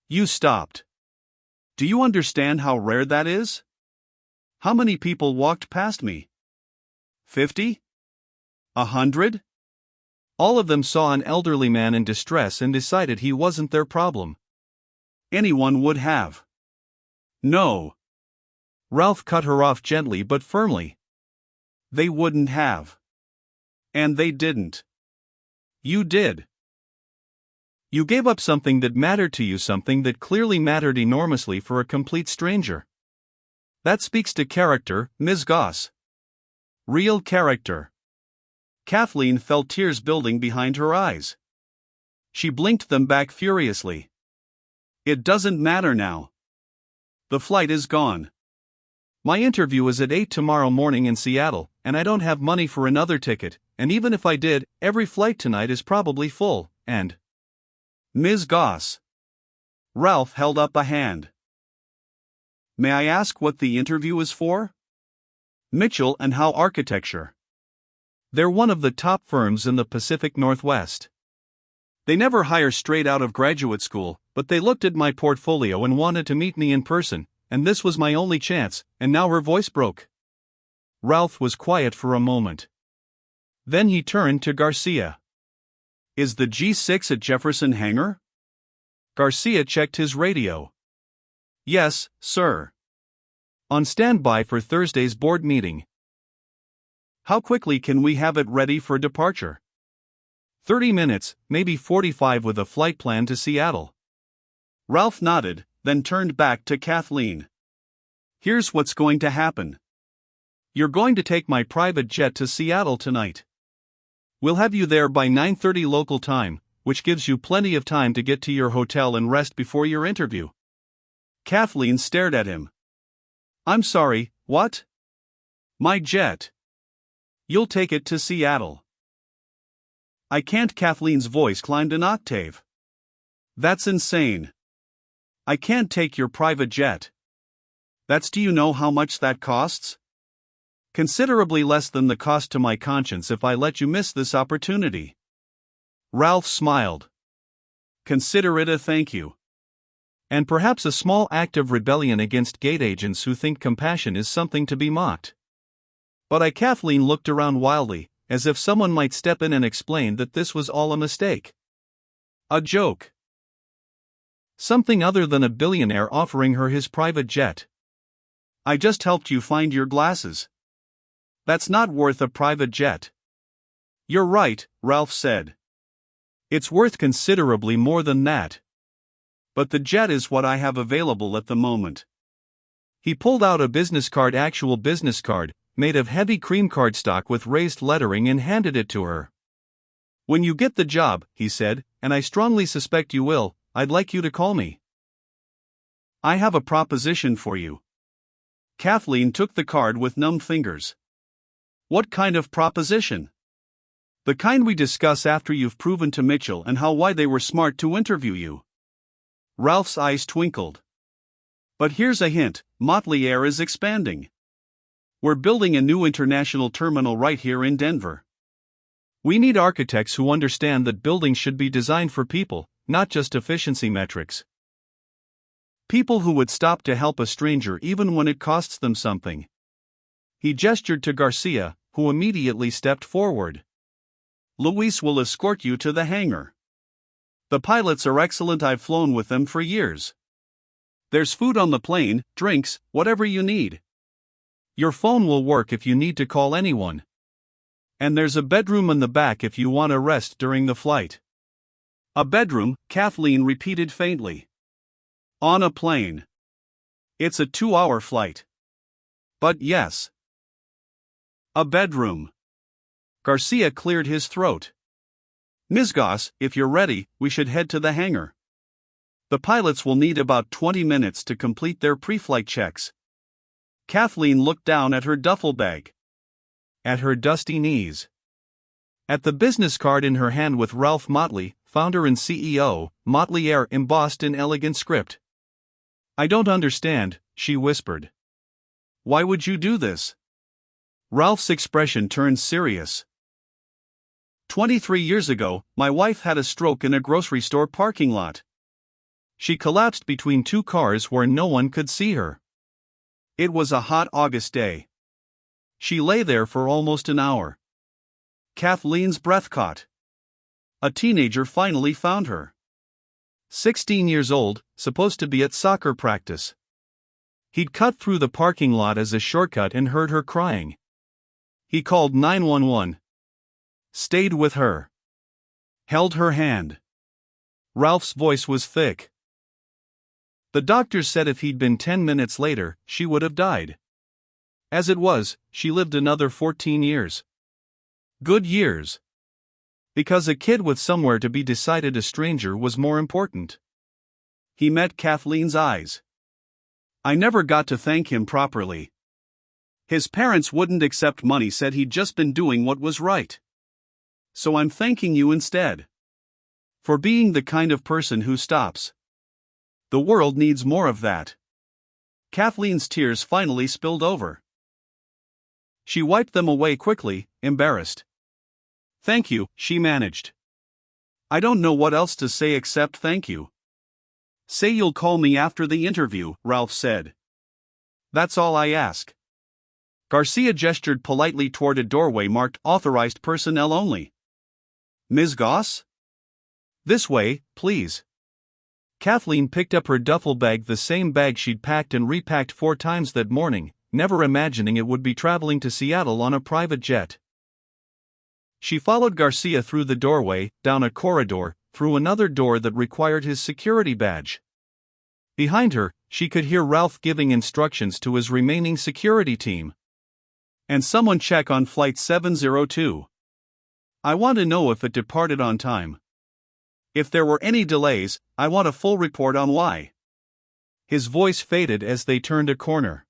You stopped. Do you understand how rare that is? How many people walked past me? 50? 100? All of them saw an elderly man in distress and decided he wasn't their problem. Anyone would have. No. Ralph cut her off gently but firmly. They wouldn't have. And they didn't. You did. You gave up something that mattered to you, something that clearly mattered enormously, for a complete stranger. That speaks to character, Ms. Goss. Real character. Kathleen felt tears building behind her eyes. She blinked them back furiously. It doesn't matter now. The flight is gone. My interview is at 8 tomorrow morning in Seattle, and I don't have money for another ticket, and even if I did, every flight tonight is probably full, and… Ms. Goss. Ralph held up a hand. May I ask what the interview is for? Mitchell & Howe Architecture. They're one of the top firms in the Pacific Northwest. They never hire straight out of graduate school, but they looked at my portfolio and wanted to meet me in person, and this was my only chance, and now her voice broke. Ralph was quiet for a moment. Then he turned to Garcia. Is the G6 at Jefferson Hangar? Garcia checked his radio. Yes, sir. On standby for Thursday's board meeting. How quickly can we have it ready for departure? 30 minutes, maybe 45 with a flight plan to Seattle. Ralph nodded, then turned back to Kathleen. Here's what's going to happen. You're going to take my private jet to Seattle tonight. We'll have you there by 9:30 local time, which gives you plenty of time to get to your hotel and rest before your interview." Kathleen stared at him. "I'm sorry, what?" "My jet. You'll take it to Seattle." "I can't." Kathleen's voice climbed an octave. "That's insane. I can't take your private jet. Do you know how much that costs?" "Considerably less than the cost to my conscience if I let you miss this opportunity." Ralph smiled. "Consider it a thank you. And perhaps a small act of rebellion against gate agents who think compassion is something to be mocked." "But Kathleen looked around wildly, as if someone might step in and explain that this was all a mistake. A joke. Something other than a billionaire offering her his private jet. "I just helped you find your glasses. That's not worth a private jet." "You're right," Ralph said. "It's worth considerably more than that. But the jet is what I have available at the moment." He pulled out a actual business card, made of heavy cream cardstock with raised lettering, and handed it to her. "When you get the job," he said, "and I strongly suspect you will, I'd like you to call me. I have a proposition for you." Kathleen took the card with numb fingers. "What kind of proposition?" "The kind we discuss after you've proven to Mitchell and why they were smart to interview you." Ralph's eyes twinkled. "But here's a hint, Motley Air is expanding. We're building a new international terminal right here in Denver. We need architects who understand that buildings should be designed for people, not just efficiency metrics. People who would stop to help a stranger even when it costs them something." He gestured to Garcia, who immediately stepped forward. "Luis will escort you to the hangar. The pilots are excellent, I've flown with them for years. There's food on the plane, drinks, whatever you need. Your phone will work if you need to call anyone. And there's a bedroom in the back if you want to rest during the flight." "A bedroom," Kathleen repeated faintly. "On a plane. It's a 2-hour flight. But yes. A bedroom." Garcia cleared his throat. "Ms. Goss, if you're ready, we should head to the hangar. The pilots will need about 20 minutes to complete their pre-flight checks." Kathleen looked down at her duffel bag. At her dusty knees. At the business card in her hand with Ralph Motley, founder and CEO, Motley Air, embossed in elegant script. "I don't understand," she whispered. "Why would you do this?" Ralph's expression turned serious. 23 years ago, my wife had a stroke in a grocery store parking lot. She collapsed between two cars where no one could see her. It was a hot August day. She lay there for almost an hour. Kathleen's breath caught. A teenager finally found her. 16 years old, supposed to be at soccer practice. He'd cut through the parking lot as a shortcut and heard her crying. He called 911. Stayed with her. Held her hand. Ralph's voice was thick. The doctors said if he'd been 10 minutes later, she would have died. As it was, she lived another 14 years. Good years. Because a kid with somewhere to be decided a stranger was more important. He met Kathleen's eyes. "I never got to thank him properly. His parents wouldn't accept money, said he'd just been doing what was right. So I'm thanking you instead. For being the kind of person who stops. The world needs more of that." Kathleen's tears finally spilled over. She wiped them away quickly, embarrassed. "Thank you," she managed. "I don't know what else to say except thank you." "Say you'll call me after the interview," Ralph said. "That's all I ask." Garcia gestured politely toward a doorway marked "Authorized Personnel Only." "Ms. Goss? This way, please." Kathleen picked up her duffel bag, the same bag she'd packed and repacked 4 times that morning, never imagining it would be traveling to Seattle on a private jet. She followed Garcia through the doorway, down a corridor, through another door that required his security badge. Behind her, she could hear Ralph giving instructions to his remaining security team. And someone check on Flight 702. I want to know if it departed on time. If there were any delays, I want a full report on why. His voice faded as they turned a corner.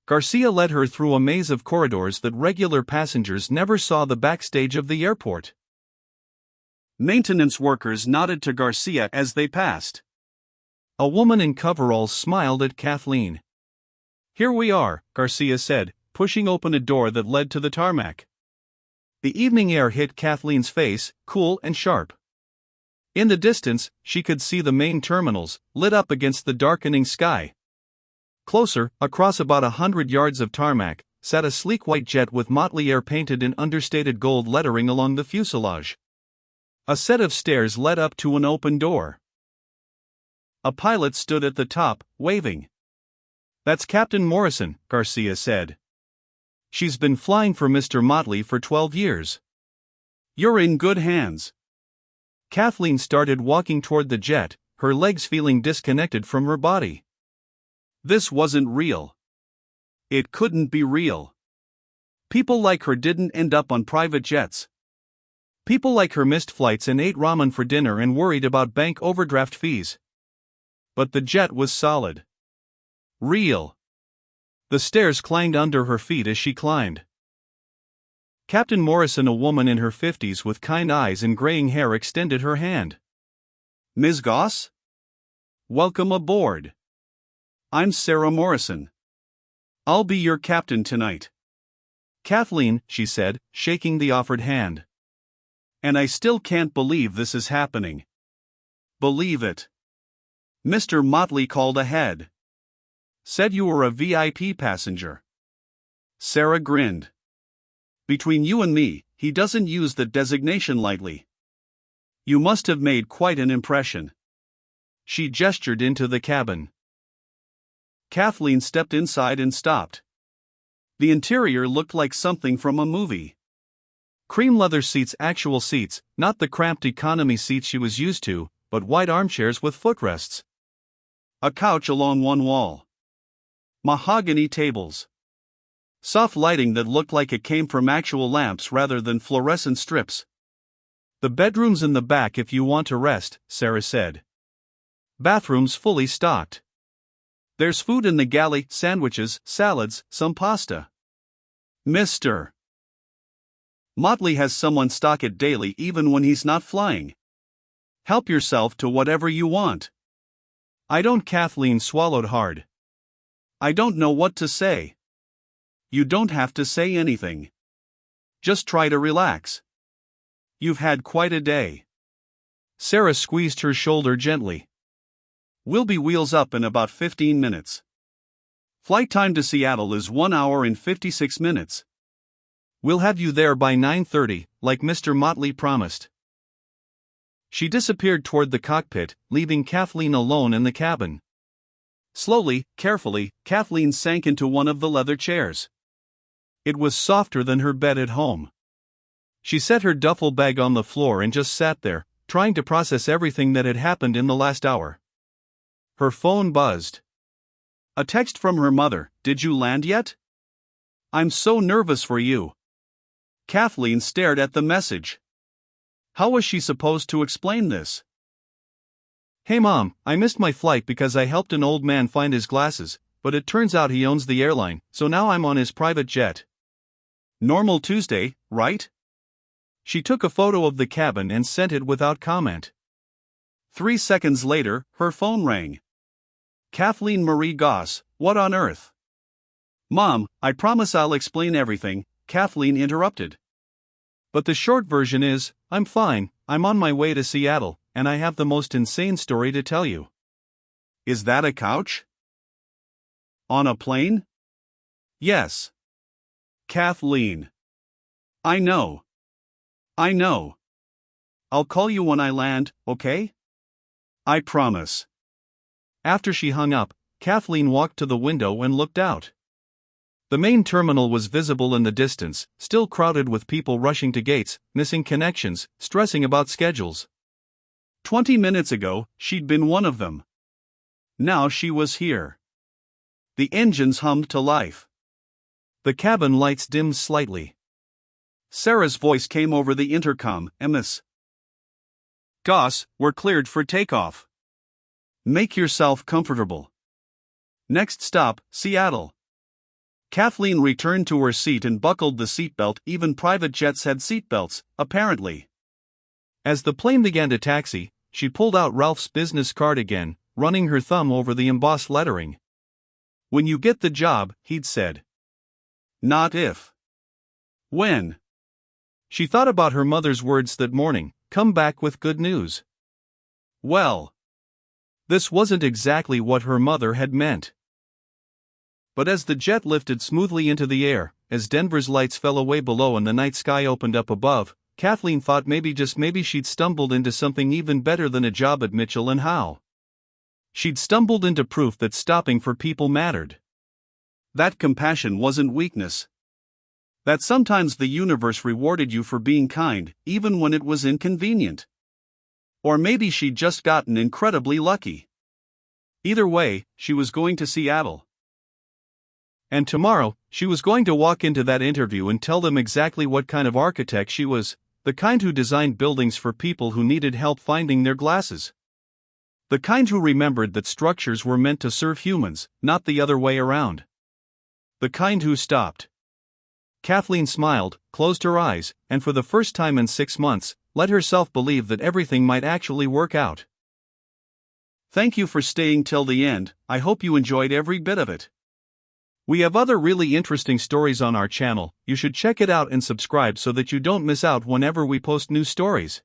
Garcia led her through a maze of corridors that regular passengers never saw the backstage of the airport. Maintenance workers nodded to Garcia as they passed. A woman in coveralls smiled at Kathleen. "Here we are," Garcia said, pushing open a door that led to the tarmac. The evening air hit Kathleen's face, cool and sharp. In the distance, she could see the main terminals, lit up against the darkening sky. Closer, across about 100 yards of tarmac, sat a sleek white jet with Motley Air painted in understated gold lettering along the fuselage. A set of stairs led up to an open door. A pilot stood at the top, waving. "That's Captain Morrison," Garcia said. "She's been flying for Mr. Motley for 12 years. You're in good hands." Kathleen started walking toward the jet, her legs feeling disconnected from her body. This wasn't real. It couldn't be real. People like her didn't end up on private jets. People like her missed flights and ate ramen for dinner and worried about bank overdraft fees. But the jet was solid. Real. The stairs clanged under her feet as she climbed. Captain Morrison, a woman in her 50s with kind eyes and graying hair, extended her hand. "Ms. Goss? Welcome aboard. I'm Sarah Morrison. I'll be your captain tonight." "Kathleen," she said, shaking the offered hand. "And I still can't believe this is happening." "Believe it. Mr. Motley called ahead. Said you were a VIP passenger." Sarah grinned. "Between you and me, he doesn't use the designation lightly. You must have made quite an impression." She gestured into the cabin. Kathleen stepped inside and stopped. The interior looked like something from a movie. Cream leather seats, actual seats, not the cramped economy seats she was used to, but wide armchairs with footrests. A couch along one wall. Mahogany tables. Soft lighting that looked like it came from actual lamps rather than fluorescent strips. "The bedroom's in the back if you want to rest," Sarah said. "Bathrooms fully stocked. There's food in the galley, sandwiches, salads, some pasta. Mr. Motley has someone stock it daily even when he's not flying. Help yourself to whatever you want." "I don't." Kathleen swallowed hard. "I don't know what to say." "You don't have to say anything. Just try to relax. You've had quite a day." Sarah squeezed her shoulder gently. "We'll be wheels up in about 15 minutes. Flight time to Seattle is 1 hour and 56 minutes. We'll have you there by 9:30, like Mr. Motley promised." She disappeared toward the cockpit, leaving Kathleen alone in the cabin. Slowly, carefully, Kathleen sank into one of the leather chairs. It was softer than her bed at home. She set her duffel bag on the floor and just sat there, trying to process everything that had happened in the last hour. Her phone buzzed. A text from her mother. "Did you land yet? I'm so nervous for you." Kathleen stared at the message. How was she supposed to explain this? "Hey Mom, I missed my flight because I helped an old man find his glasses, but it turns out he owns the airline, so now I'm on his private jet. Normal Tuesday, right?" She took a photo of the cabin and sent it without comment. 3 seconds later, her phone rang. "Kathleen Marie Goss, what on earth?" "Mom, I promise I'll explain everything," Kathleen interrupted. "But the short version is, I'm fine, I'm on my way to Seattle, and I have the most insane story to tell you." "Is that a couch? On a plane?" "Yes." "Kathleen. I know. I'll call you when I land, okay? I promise." After she hung up, Kathleen walked to the window and looked out. The main terminal was visible in the distance, still crowded with people rushing to gates, missing connections, stressing about schedules. 20 minutes ago, she'd been one of them. Now she was here. The engines hummed to life. The cabin lights dimmed slightly. Sarah's voice came over the intercom. "Ms. Goss, we're cleared for takeoff. Make yourself comfortable. Next stop, Seattle." Kathleen returned to her seat and buckled the seatbelt. Even private jets had seatbelts, apparently. As the plane began to taxi, she pulled out Ralph's business card again, running her thumb over the embossed lettering. "When you get the job," he'd said. Not if. When. She thought about her mother's words that morning, "Come back with good news." Well, this wasn't exactly what her mother had meant. But as the jet lifted smoothly into the air, as Denver's lights fell away below and the night sky opened up above, Kathleen thought maybe just maybe she'd stumbled into something even better than a job at Mitchell & Howe. She'd stumbled into proof that stopping for people mattered. That compassion wasn't weakness. That sometimes the universe rewarded you for being kind, even when it was inconvenient. Or maybe she'd just gotten incredibly lucky. Either way, she was going to Seattle. And tomorrow, she was going to walk into that interview and tell them exactly what kind of architect she was, the kind who designed buildings for people who needed help finding their glasses. The kind who remembered that structures were meant to serve humans, not the other way around. The kind who stopped. Kathleen smiled, closed her eyes, and for the first time in 6 months, let herself believe that everything might actually work out. Thank you for staying till the end. I hope you enjoyed every bit of it. We have other really interesting stories on our channel. You should check it out and subscribe so that you don't miss out whenever we post new stories.